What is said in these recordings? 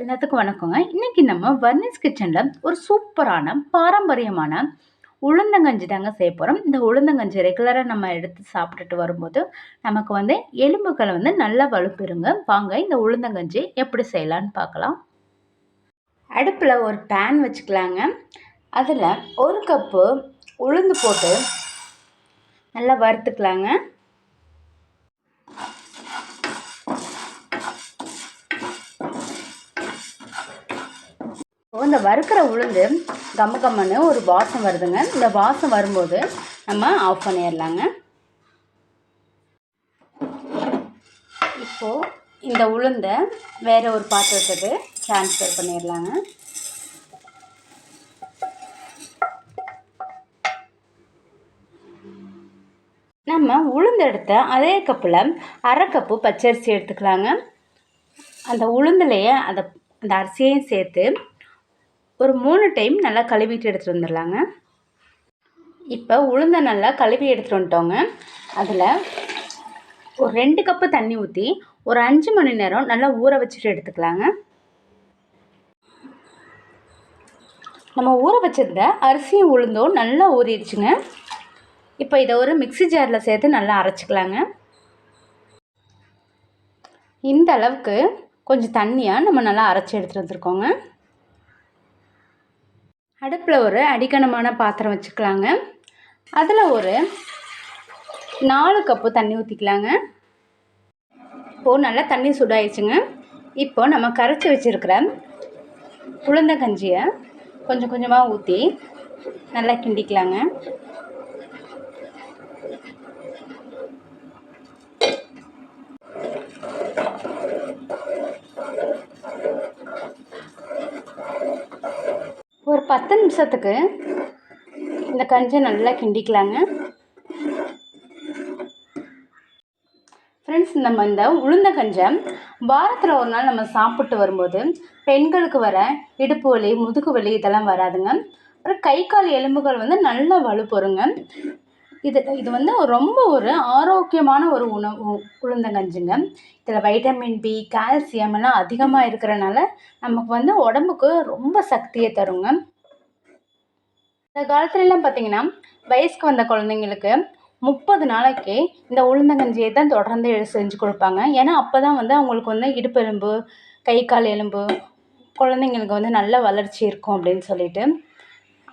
எல்லாத்துக்கும் வணக்கங்க. இன்னைக்கு நம்ம வர்னிஸ் கிச்சன்ல ஒரு சூப்பரான பாரம்பரியமான உளுந்தங்கஞ்சி தாங்க செய்ய போறோம். இந்த உளுந்தங்கஞ்சி ரெகுலரா நம்ம எடுத்து சாப்பிட்டுட்டு வரும்போது நமக்கு எலும்புகள் நல்லா வலுப்பெறுங்க. வாங்க இந்த உளுந்தங்கஞ்சி எப்படி செய்யலான்னு பார்க்கலாம். அடுப்புல ஒரு பேன் வச்சுக்கலாங்க. அதுல 1 கப்பு உளுந்து போட்டு நல்லா வறுத்துக்கலாங்க. இந்த வறுக்கிற உளுந்து கம்மன்னு ஒரு வாசம் வருதுங்க. இந்த வாசம் வரும்போது நம்ம ஆஃப் பண்ணிடலாங்க. இப்போது இந்த உளுந்தை வேற ஒரு பாத்திரத்துக்கு ட்ரான்ஸ்ஃபர் பண்ணிடலாங்க. நம்ம உளுந்து எடுத்த அதே கப்பில் 1/2 கப்பு பச்சரிசி எடுத்துக்கலாங்க. அந்த உளுந்துலையே அந்த அரிசியையும் சேர்த்து ஒரு 3 டைம் நல்லா கழுவிட்டு எடுத்துகிட்டு வந்துடலாங்க. இப்போ உளுந்தை நல்லா கழுவி எடுத்துகிட்டு வந்துட்டோங்க. அதில் ஒரு 2 கப்பு தண்ணி ஊற்றி ஒரு 5 மணி நேரம் நல்லா ஊற வச்சுட்டு எடுத்துக்கலாங்க. நம்ம ஊற வச்சிருந்த அரிசியும் உளுந்தும் நல்லா ஊறிடுச்சுங்க. இப்போ இதை ஒரு மிக்ஸி ஜாரில் சேர்த்து நல்லா அரைச்சிக்கலாங்க. இந்த அளவுக்கு கொஞ்சம் தண்ணியாக நம்ம நல்லா அரைச்சி எடுத்துகிட்டு வந்துருக்கோங்க. அடுப்பில் ஒரு அடிக்கனமான பாத்திரம் வச்சுக்கலாங்க. அதில் ஒரு 4 கப்பு தண்ணி ஊற்றிக்கலாங்க. இப்போது நல்லா தண்ணி சூடாயிடுச்சுங்க. இப்போ நம்ம கரைச்சி வச்சுருக்கிற உளுந்தங்கஞ்சியை கொஞ்சம் கொஞ்சமாக ஊற்றி நல்லா கிண்டிக்கலாங்க. ஒரு 10 நிமிஷத்துக்கு இந்த கஞ்சியை நல்லா கிண்டிக்கலாங்க. ஃப்ரெண்ட்ஸ், நம்ம இந்த உளுந்த கஞ்சை வாரத்தில் ஒரு நாள் நம்ம சாப்பிட்டு வரும்போது பெண்களுக்கு வர இடுப்பு வலி, முதுகு வலி இதெல்லாம் வராதுங்க. அப்புறம் கை கால் எலும்புகள் நல்லா வலுப்பெறுங்க. இது ரொம்ப ஒரு ஆரோக்கியமான ஒரு உணவு உளுந்தங்கஞ்சிங்க. இதில் வைட்டமின் பி, கால்சியம் எல்லாம் அதிகமாக இருக்கிறனால நமக்கு உடம்புக்கு ரொம்ப சக்தியை தருங்க. இந்த காலத்துலலாம் பார்த்தீங்கன்னா வயசுக்கு வந்த குழந்தைங்களுக்கு 30 நாளைக்கு இந்த உளுந்தங்கஞ்சியை தான் தொடர்ந்து செஞ்சு கொடுப்பாங்க. ஏன்னா அப்போ தான் அவங்களுக்கு இடுப்பு எலும்பு, கை கால் எலும்பு குழந்தைங்களுக்கு நல்ல வளர்ச்சி இருக்கும் அப்படின்னு சொல்லிட்டு.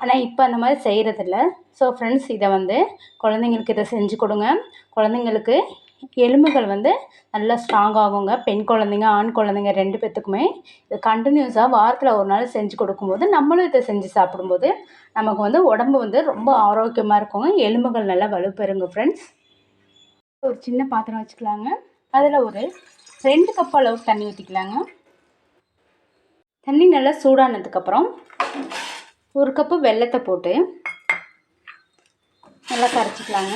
ஆனால் இப்போ அந்த மாதிரி செய்கிறதில்ல. ஸோ ஃப்ரெண்ட்ஸ், இதை குழந்தைங்களுக்கு இதை செஞ்சு கொடுங்க. குழந்தைங்களுக்கு எலும்புகள் நல்லா ஸ்ட்ராங் ஆகுங்க. பெண் குழந்தைங்க, ஆண் குழந்தைங்க 2 பேத்துக்குமே இது கண்டினியூஸாக வாரத்தில் ஒரு நாள் செஞ்சு கொடுக்கும்போது நம்மளும் இதை செஞ்சு சாப்பிடும்போது நமக்கு உடம்பு ரொம்ப ஆரோக்கியமாக இருக்குங்க. எலும்புகள் நல்லா வலுப்பெறுங்க. ஃப்ரெண்ட்ஸ், ஒரு சின்ன பாத்திரம் வச்சுக்கலாங்க. அதில் ஒரு 2 கப் அளவு தண்ணி ஊற்றிக்கலாங்க. தண்ணி நல்லா சூடானதுக்கப்புறம் 1 கப்பு வெல்லத்தை போட்டு நல்லா கரைச்சிக்கலாங்க.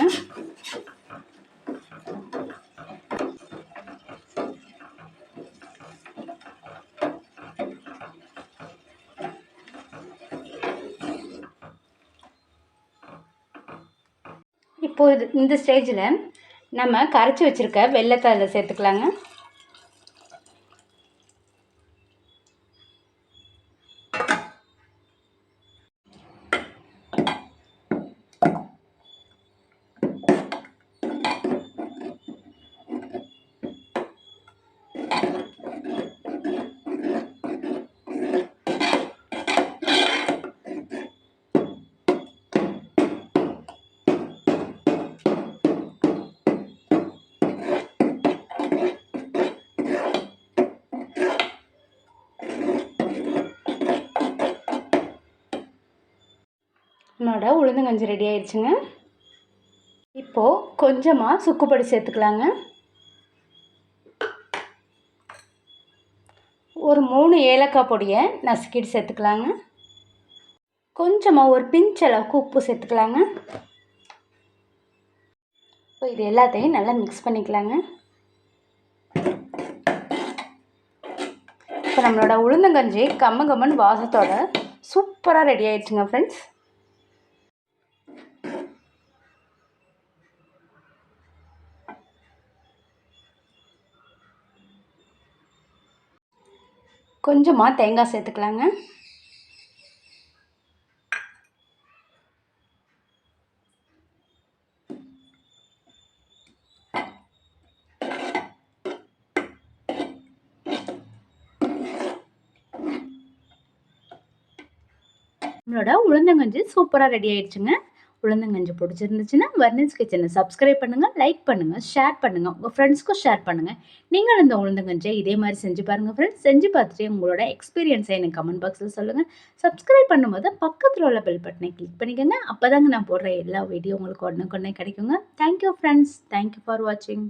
இப்போது இந்த ஸ்டேஜில் நம்ம கரைச்சி வச்சுருக்க வெல்லத்தை அதில் சேர்த்துக்கலாங்க. என்னோட உளுந்தங்கஞ்சி ரெடி ஆயிடுச்சுங்க. இப்போது கொஞ்சமாக சுக்குப்பொடி சேர்த்துக்கலாங்க. ஒரு 3 ஏலக்காய் பொடியை நசுக்கிட்டு சேர்த்துக்கலாங்க. கொஞ்சமாக ஒரு பிஞ்ச் அளவுக்கு உப்பு சேர்த்துக்கலாங்க. இப்போ இது எல்லாத்தையும் நல்லா மிக்ஸ் பண்ணிக்கலாங்க. இப்போ நம்மளோட உளுந்தங்கஞ்சி கம்மன்னு வாசத்தோட சூப்பராக ரெடி ஆயிடுச்சுங்க ஃப்ரெண்ட்ஸ். கொஞ்சமாக தேங்காய் சேர்த்துக்கலாங்க. நம்மளோட உளுந்தங்கஞ்சி சூப்பராக ரெடி ஆயிடுச்சுங்க. உளுந்தங்கஞ்சி பிடிச்சிருந்துச்சுன்னா வர்ணீஸ் கிச்சனை சப்ஸ்கிரைப் பண்ணுங்கள், லைக் பண்ணுங்கள், ஷேர் பண்ணுங்கள், உங்கள் ஃப்ரெண்ட்ஸ்க்கும் ஷேர் பண்ணுங்கள். நீங்கள் இந்த உளுந்தங்கஞ்சியை இதே மாதிரி செஞ்சு பாருங்கள் ஃப்ரெண்ட்ஸ். செஞ்சு பார்த்துட்டு உங்களோட எக்ஸ்பீரியன்ஸை எனக்கு கமெண்ட் பாக்ஸில் சொல்லுங்கள். சப்ஸ்கிரைப் பண்ணும்போது பக்கத்தில் உள்ள பெல் பட்டனை கிளிக் பண்ணிக்கோங்க. அப்போ தாங்க நான் போடுற எல்லா வீடியோ உங்களுக்கு உடனுக்குடனே கிடைக்குங்க. Thank you friends. தேங்க்யூ ஃபார் வாட்சிங்.